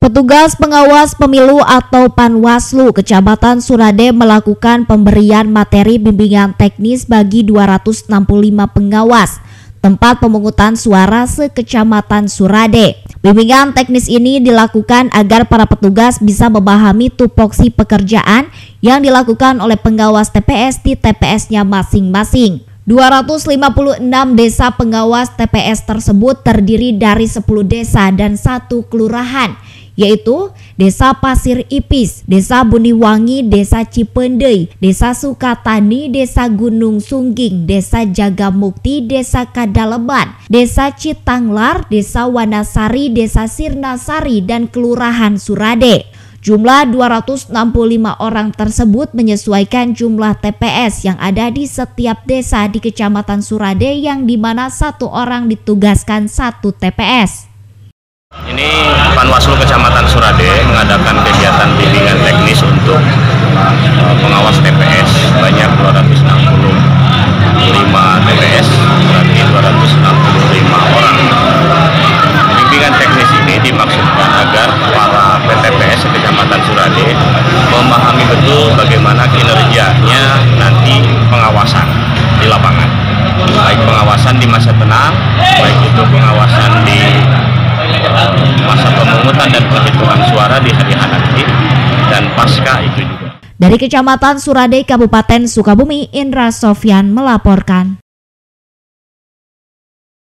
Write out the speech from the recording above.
Petugas pengawas pemilu atau Panwaslu Kecamatan Surade melakukan pemberian materi bimbingan teknis bagi 265 pengawas tempat pemungutan suara se-Kecamatan Surade. Bimbingan teknis ini dilakukan agar para petugas bisa memahami tupoksi pekerjaan yang dilakukan oleh pengawas TPS di TPS-nya masing-masing. 256 desa pengawas TPS tersebut terdiri dari 10 desa dan 1 kelurahan, yaitu Desa Pasir Ipis, Desa Buniwangi, Desa Cipendei, Desa Sukatani, Desa Gunung Sungging, Desa Jagamukti, Desa Kadaleban, Desa Citanglar, Desa Wanasari, Desa Sirnasari, dan Kelurahan Surade. Jumlah 265 orang tersebut menyesuaikan jumlah TPS yang ada di setiap desa di Kecamatan Surade, yang dimana 1 orang ditugaskan 1 TPS. Ini Panwaslu Kecamatan Surade mengadakan kegiatan bimbingan teknis untuk pengawas TPS banyak 265 TPS, berarti 265 orang. Bimbingan teknis ini dimaksudkan agar para PTPS Kecamatan Surade memahami betul bagaimana kinerjanya nanti pengawasan di lapangan, baik pengawasan di masa tenang, baik itu pengawasan di masa pemungutan dan penghitungan suara di hari H nanti, dan pasca itu juga. Dari Kecamatan Surade, Kabupaten Sukabumi, Indra Sofyan melaporkan.